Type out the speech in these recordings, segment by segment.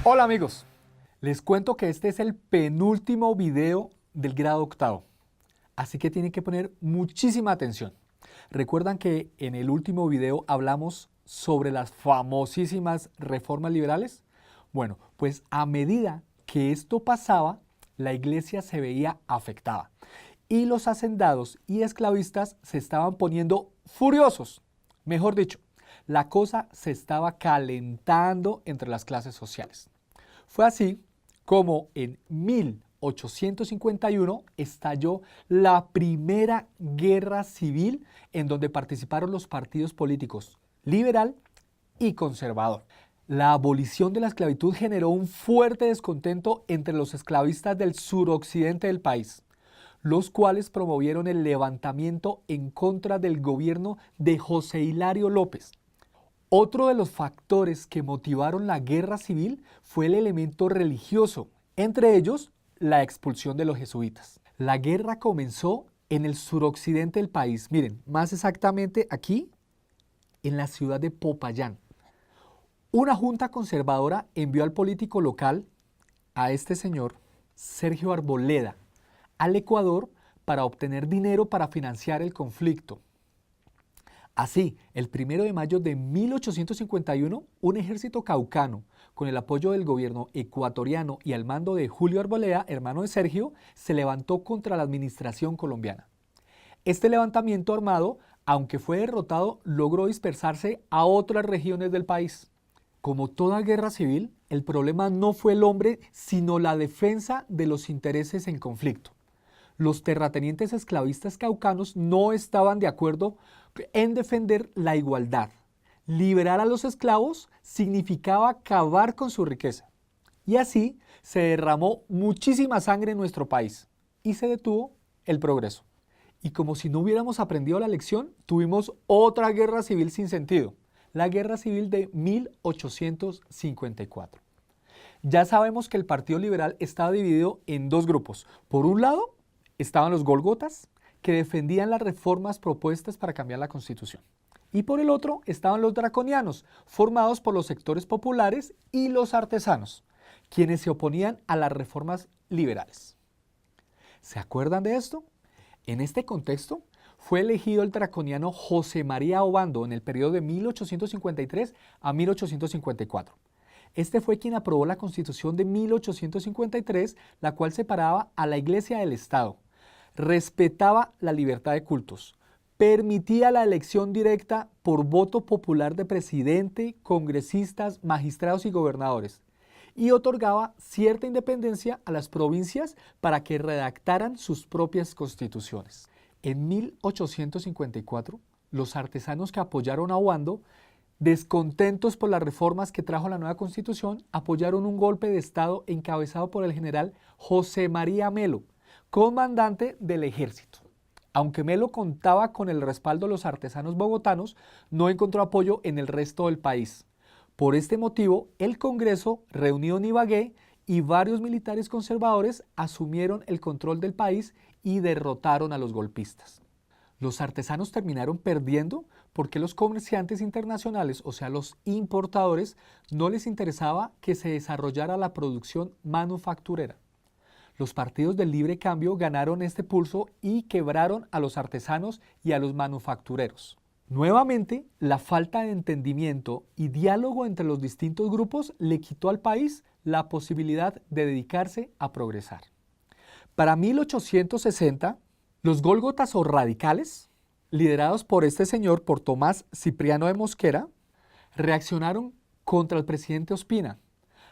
Hola amigos, les cuento que este es el penúltimo video del grado octavo, así que tienen que poner muchísima atención. ¿Recuerdan que en el último video hablamos sobre las famosísimas reformas liberales? Bueno, pues a medida que esto pasaba, la iglesia se veía afectada y los hacendados y esclavistas se estaban poniendo furiosos. Mejor dicho, la cosa se estaba calentando entre las clases sociales. Fue así como en 1851 estalló la primera guerra civil en donde participaron los partidos políticos liberal y conservador. La abolición de la esclavitud generó un fuerte descontento entre los esclavistas del suroccidente del país, los cuales promovieron el levantamiento en contra del gobierno de José Hilario López. Otro de los factores que motivaron la guerra civil fue el elemento religioso, entre ellos la expulsión de los jesuitas. La guerra comenzó en el suroccidente del país, miren, más exactamente aquí, en la ciudad de Popayán. Una junta conservadora envió al político local, a este señor, Sergio Arboleda, al Ecuador para obtener dinero para financiar el conflicto. Así, el 1 de mayo de 1851, un ejército caucano, con el apoyo del gobierno ecuatoriano y al mando de Julio Arboleda, hermano de Sergio, se levantó contra la administración colombiana. Este levantamiento armado, aunque fue derrotado, logró dispersarse a otras regiones del país. Como toda guerra civil, el problema no fue el hombre, sino la defensa de los intereses en conflicto. Los terratenientes esclavistas caucanos no estaban de acuerdo en defender la igualdad. Liberar a los esclavos significaba acabar con su riqueza. Y así se derramó muchísima sangre en nuestro país y se detuvo el progreso. Y como si no hubiéramos aprendido la lección, tuvimos otra guerra civil sin sentido, la guerra civil de 1854. Ya sabemos que el Partido Liberal estaba dividido en dos grupos. Por un lado, estaban los gólgotas, que defendían las reformas propuestas para cambiar la Constitución. Y por el otro estaban los draconianos, formados por los sectores populares y los artesanos, quienes se oponían a las reformas liberales. ¿Se acuerdan de esto? En este contexto, fue elegido el draconiano José María Obando en el periodo de 1853 a 1854. Este fue quien aprobó la Constitución de 1853, la cual separaba a la Iglesia del Estado, respetaba la libertad de cultos, permitía la elección directa por voto popular de presidente, congresistas, magistrados y gobernadores, y otorgaba cierta independencia a las provincias para que redactaran sus propias constituciones. En 1854, los artesanos que apoyaron a Obando, descontentos por las reformas que trajo la nueva Constitución, apoyaron un golpe de Estado encabezado por el general José María Melo, comandante del ejército. Aunque Melo contaba con el respaldo de los artesanos bogotanos, no encontró apoyo en el resto del país. Por este motivo, el Congreso, reunido en Ibagué, y varios militares conservadores asumieron el control del país y derrotaron a los golpistas. Los artesanos terminaron perdiendo porque los comerciantes internacionales, o sea, los importadores, no les interesaba que se desarrollara la producción manufacturera. Los partidos del libre cambio ganaron este pulso y quebraron a los artesanos y a los manufactureros. Nuevamente, la falta de entendimiento y diálogo entre los distintos grupos le quitó al país la posibilidad de dedicarse a progresar. Para 1860, los gólgotas o radicales, liderados por este señor, por Tomás Cipriano de Mosquera, reaccionaron contra el presidente Ospina.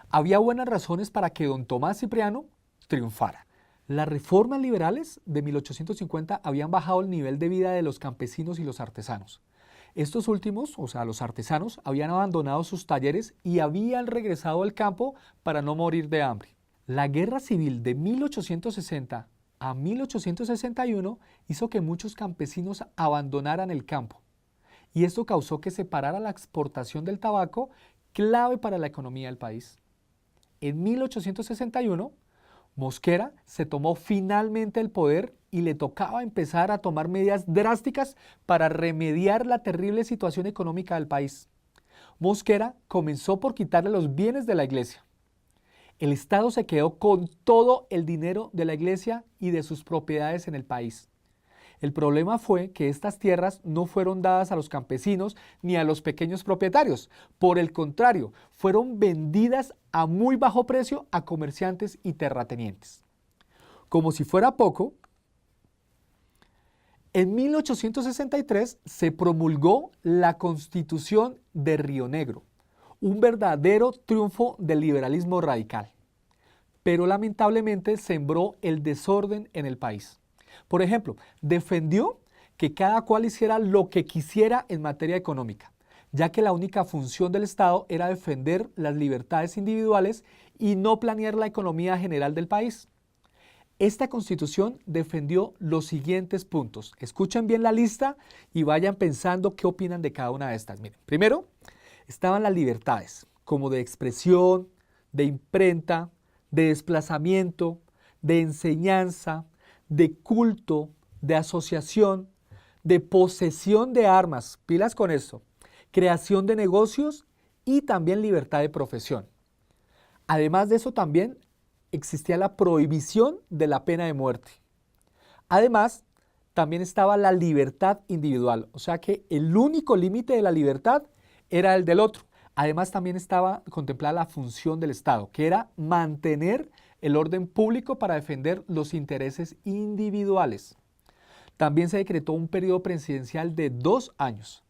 Había buenas razones para que don Tomás Cipriano triunfara. Las reformas liberales de 1850 habían bajado el nivel de vida de los campesinos y los artesanos. Estos últimos, o sea, los artesanos, habían abandonado sus talleres y habían regresado al campo para no morir de hambre. La guerra civil de 1860 a 1861 hizo que muchos campesinos abandonaran el campo. Y esto causó que se parara la exportación del tabaco, clave para la economía del país. En 1861, Mosquera se tomó finalmente el poder y le tocaba empezar a tomar medidas drásticas para remediar la terrible situación económica del país. Mosquera comenzó por quitarle los bienes de la iglesia. El Estado se quedó con todo el dinero de la iglesia y de sus propiedades en el país. El problema fue que estas tierras no fueron dadas a los campesinos ni a los pequeños propietarios. Por el contrario, fueron vendidas a muy bajo precio a comerciantes y terratenientes. Como si fuera poco, en 1863 se promulgó la Constitución de Río Negro, un verdadero triunfo del liberalismo radical. Pero lamentablemente sembró el desorden en el país. Por ejemplo, defendió que cada cual hiciera lo que quisiera en materia económica, ya que la única función del Estado era defender las libertades individuales y no planear la economía general del país. Esta Constitución defendió los siguientes puntos. Escuchen bien la lista y vayan pensando qué opinan de cada una de estas. Miren, primero, estaban las libertades, como de expresión, de imprenta, de desplazamiento, de enseñanza, de culto, de asociación, de posesión de armas, pilas con esto, creación de negocios y también libertad de profesión. Además de eso también existía la prohibición de la pena de muerte. Además, también estaba la libertad individual, o sea que el único límite de la libertad era el del otro. Además, también estaba contemplada la función del Estado, que era mantener el orden público para defender los intereses individuales. También se decretó un periodo presidencial de 2 años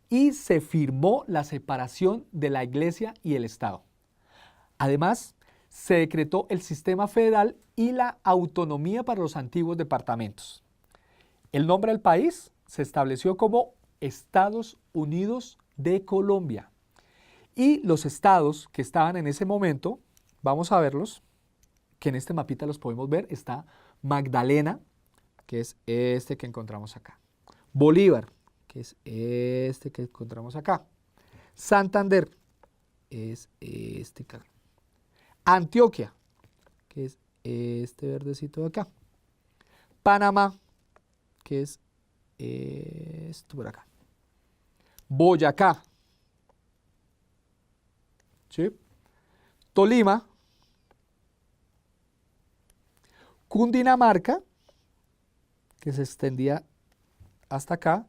y se firmó la separación de la Iglesia y el Estado. Además, se decretó el sistema federal y la autonomía para los antiguos departamentos. El nombre del país se estableció como Estados Unidos de Colombia. Y los estados que estaban en ese momento, vamos a verlos, que en este mapita los podemos ver, está Magdalena, que es este que encontramos acá. Bolívar, que es este que encontramos acá. Santander, es este acá. Antioquia, que es este verdecito de acá. Panamá, que es esto por acá. Boyacá, ¿sí? Tolima, Cundinamarca, que se extendía hasta acá,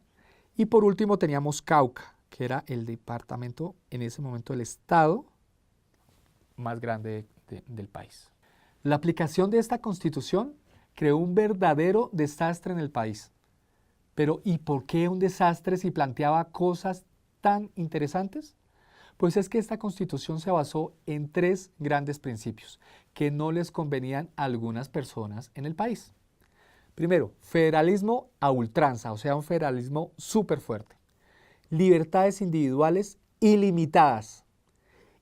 y por último teníamos Cauca, que era el departamento, en ese momento el estado más grande del país. La aplicación de esta constitución creó un verdadero desastre en el país. Pero ¿y por qué un desastre si planteaba cosas tan interesantes? Pues es que esta constitución se basó en 3 grandes principios que no les convenían a algunas personas en el país. Primero, federalismo a ultranza, o sea, un federalismo súper fuerte. Libertades individuales ilimitadas.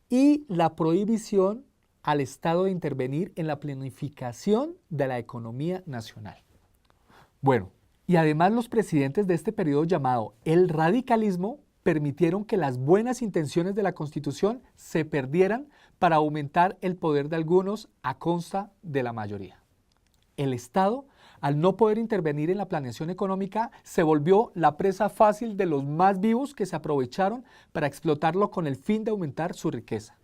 Y la prohibición al Estado de intervenir en la planificación de la economía nacional. Bueno, y además los presidentes de este periodo llamado el radicalismo permitieron que las buenas intenciones de la Constitución se perdieran para aumentar el poder de algunos a costa de la mayoría. El Estado, al no poder intervenir en la planeación económica, se volvió la presa fácil de los más vivos que se aprovecharon para explotarlo con el fin de aumentar su riqueza.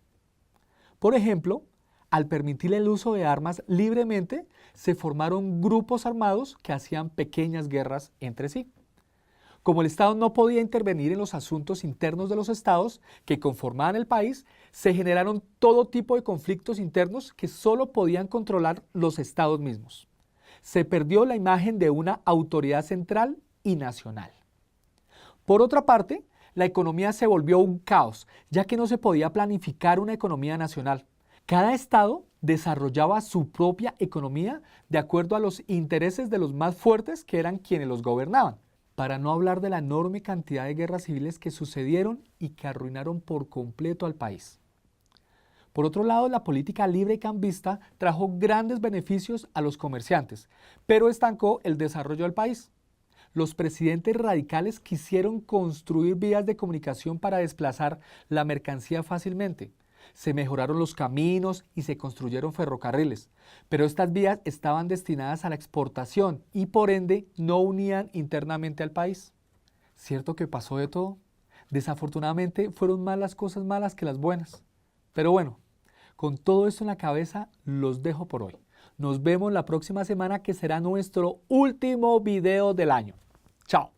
Por ejemplo, al permitir el uso de armas libremente, se formaron grupos armados que hacían pequeñas guerras entre sí. Como el Estado no podía intervenir en los asuntos internos de los estados que conformaban el país, se generaron todo tipo de conflictos internos que solo podían controlar los estados mismos. Se perdió la imagen de una autoridad central y nacional. Por otra parte, la economía se volvió un caos, ya que no se podía planificar una economía nacional. Cada estado desarrollaba su propia economía de acuerdo a los intereses de los más fuertes, que eran quienes los gobernaban. Para no hablar de la enorme cantidad de guerras civiles que sucedieron y que arruinaron por completo al país. Por otro lado, la política libre y cambista trajo grandes beneficios a los comerciantes, pero estancó el desarrollo del país. Los presidentes radicales quisieron construir vías de comunicación para desplazar la mercancía fácilmente. Se mejoraron los caminos y se construyeron ferrocarriles, pero estas vías estaban destinadas a la exportación y por ende no unían internamente al país. ¿Cierto que pasó de todo? Desafortunadamente fueron más las cosas malas que las buenas. Pero bueno, Con todo esto en la cabeza, los dejo por hoy. Nos vemos la próxima semana, que será nuestro último video del año. Chao.